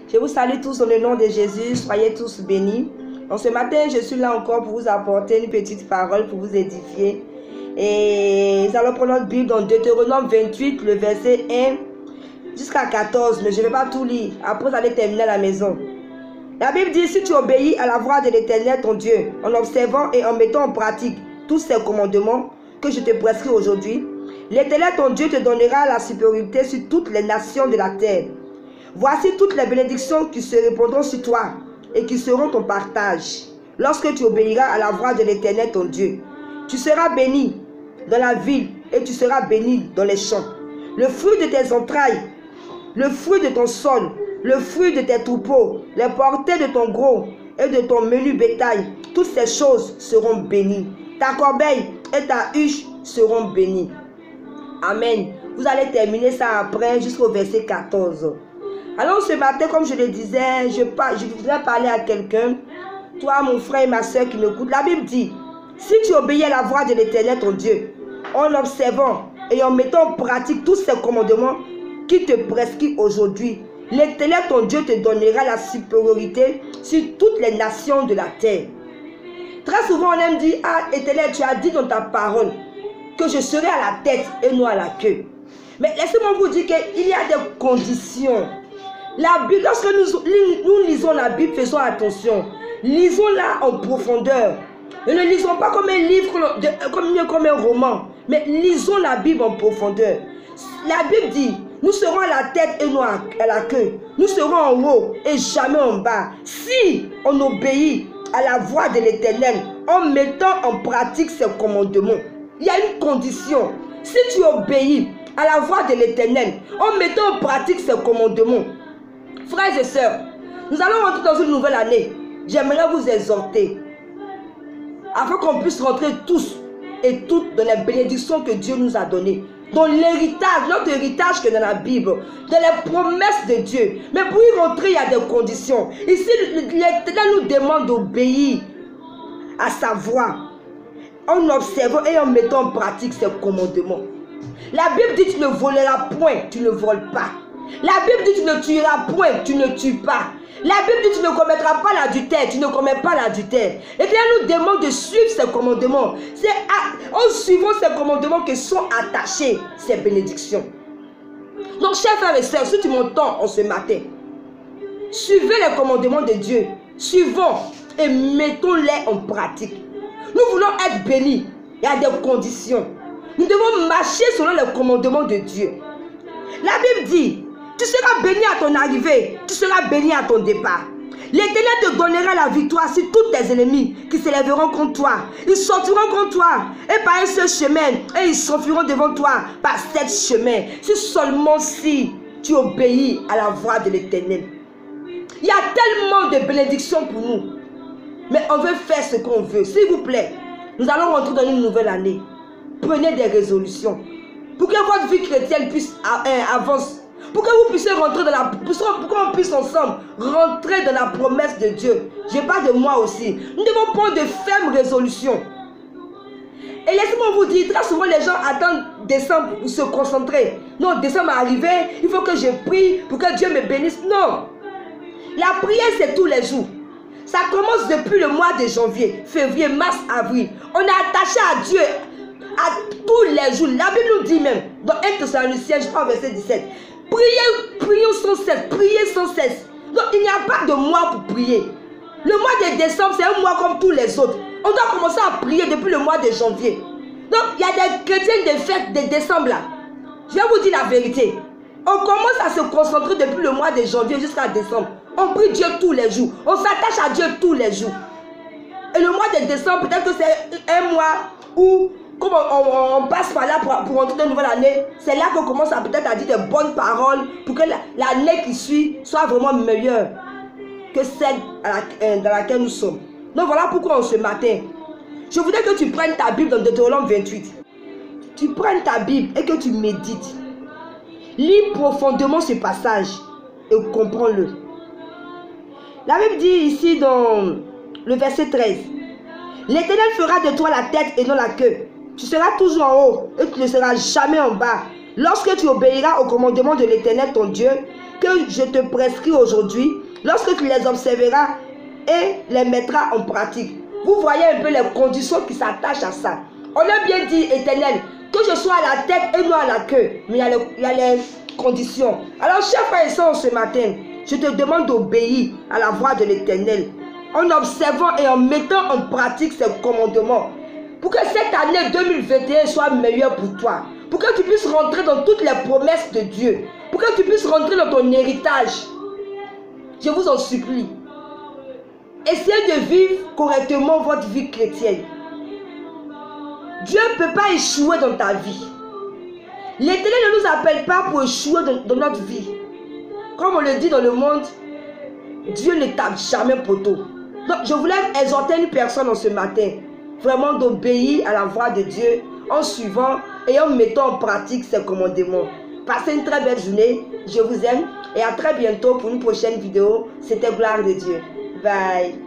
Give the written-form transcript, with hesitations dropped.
Je vous salue tous dans le nom de Jésus, soyez tous bénis. Donc ce matin, je suis là encore pour vous apporter une petite parole, pour vous édifier. Et nous allons prendre notre Bible dans Deutéronome 28, le verset 1 jusqu'à 14, mais je ne vais pas tout lire. Après, vous allez terminer à la maison. La Bible dit, si tu obéis à la voix de l'Éternel ton Dieu, en observant et en mettant en pratique tous ces commandements que je te prescris aujourd'hui, l'Éternel ton Dieu te donnera la supériorité sur toutes les nations de la terre. Voici toutes les bénédictions qui se répandront sur toi et qui seront ton partage. Lorsque tu obéiras à la voix de l'Éternel ton Dieu, tu seras béni dans la ville et tu seras béni dans les champs. Le fruit de tes entrailles, le fruit de ton sol, le fruit de tes troupeaux, les portées de ton gros et de ton menu bétail, toutes ces choses seront bénies. Ta corbeille et ta huche seront bénies. Amen. Vous allez terminer ça après jusqu'au verset 14. Alors ce matin, comme je le disais, je voudrais parler à quelqu'un, toi mon frère et ma soeur qui m'écoutent. La Bible dit, si tu obéis à la voix de l'Éternel ton Dieu, en observant et en mettant en pratique tous ces commandements qui te prescrit aujourd'hui, l'Éternel ton Dieu te donnera la supériorité sur toutes les nations de la terre. Très souvent on aime dire, ah Éternel, tu as dit dans ta parole que je serai à la tête et non à la queue. Mais laissez-moi vous dire qu'il y a des conditions. La Bible, lorsque nous lisons la Bible, faisons attention. Lisons-la en profondeur. Ne le lisons pas comme un livre, comme un roman. Mais lisons la Bible en profondeur. La Bible dit, nous serons à la tête et non à la queue. Nous serons en haut et jamais en bas. Si on obéit à la voix de l'Éternel en mettant en pratique ses commandements. Il y a une condition. Si tu obéis à la voix de l'Éternel en mettant en pratique ses commandements, frères et sœurs, nous allons rentrer dans une nouvelle année. J'aimerais vous exhorter afin qu'on puisse rentrer tous et toutes dans les bénédictions que Dieu nous a données, dans l'héritage, notre héritage que dans la Bible, dans les promesses de Dieu. Mais pour y rentrer, il y a des conditions. Ici, l'Éternel nous demande d'obéir à sa voix en observant et en mettant en pratique ses commandements. La Bible dit, tu ne voleras point, tu ne voles pas. La Bible dit, tu ne tueras point, tu ne tues pas. La Bible dit, tu ne commettras pas l'adultère, tu ne commets pas l'adultère. Et bien, nous demande de suivre ces commandements. C'est en suivant ces commandements que sont attachées ces bénédictions. Donc, chers frères et sœurs, si tu m'entends en ce matin, suivez les commandements de Dieu. Suivons et mettons-les en pratique. Nous voulons être bénis. Il y a des conditions. Nous devons marcher selon les commandements de Dieu. La Bible dit, tu seras béni à ton arrivée, tu seras béni à ton départ. L'Éternel te donnera la victoire sur tous tes ennemis qui se lèveront contre toi. Ils sortiront contre toi et par un seul chemin et ils s'enfuiront devant toi par sept chemins. Si seulement si tu obéis à la voix de l'Éternel. Il y a tellement de bénédictions pour nous. Mais on veut faire ce qu'on veut. S'il vous plaît, nous allons rentrer dans une nouvelle année. Prenez des résolutions pour que votre vie chrétienne puisse avancer. Pour que vous puissiez rentrer dans la... Pour qu'on puisse ensemble rentrer dans la promesse de Dieu. Je parle de moi aussi. Nous devons prendre de fermes résolutions. Et laissez-moi vous dire, très souvent les gens attendent décembre pour se concentrer. Non, décembre est arrivé, il faut que je prie pour que Dieu me bénisse. Non. La prière, c'est tous les jours. Ça commence depuis le mois de janvier, février, mars, avril. On est attaché à Dieu à tous les jours. La Bible nous dit même, dans 1 Thessaloniciens, je crois, verset 17, prions sans cesse, priez sans cesse. Donc il n'y a pas de mois pour prier. Le mois de décembre, c'est un mois comme tous les autres. On doit commencer à prier depuis le mois de janvier. Donc il y a des chrétiens de fête de décembre là. Je vais vous dire la vérité. On commence à se concentrer depuis le mois de janvier jusqu'à décembre. On prie Dieu tous les jours. On s'attache à Dieu tous les jours. Et le mois de décembre, peut-être que c'est un mois où, comme on passe par là pour entrer dans une nouvelle année, c'est là qu'on commence à peut-être à dire de bonnes paroles pour que l'année qui suit soit vraiment meilleure que celle dans laquelle nous sommes. Donc voilà pourquoi ce matin, je voudrais que tu prennes ta Bible dans Deutéronome 28. Tu prennes ta Bible et que tu médites. Lis profondément ce passage et comprends-le. La Bible dit ici dans le verset 13, l'Éternel fera de toi la tête et non la queue. Tu seras toujours en haut et tu ne seras jamais en bas. Lorsque tu obéiras au commandement de l'Éternel ton Dieu, que je te prescris aujourd'hui, lorsque tu les observeras et les mettras en pratique. Vous voyez un peu les conditions qui s'attachent à ça. On a bien dit, Éternel, que je sois à la tête et non à la queue. Mais il y a les conditions. Alors, chers frères et sœurs, ce matin, je te demande d'obéir à la voix de l'Éternel, en observant et en mettant en pratique ses commandements, pour que cette année 2021 soit meilleure pour toi, pour que tu puisses rentrer dans toutes les promesses de Dieu, pour que tu puisses rentrer dans ton héritage. Je vous en supplie. Essayez de vivre correctement votre vie chrétienne. Dieu ne peut pas échouer dans ta vie. L'Éternel ne nous appelle pas pour échouer dans notre vie. Comme on le dit dans le monde, Dieu ne tape jamais poteau. Donc je voulais exhorter une personne en ce matin, vraiment d'obéir à la voix de Dieu en suivant et en mettant en pratique ses commandements. Passez une très belle journée, je vous aime et à très bientôt pour une prochaine vidéo. C'était Gloire de Dieu. Bye.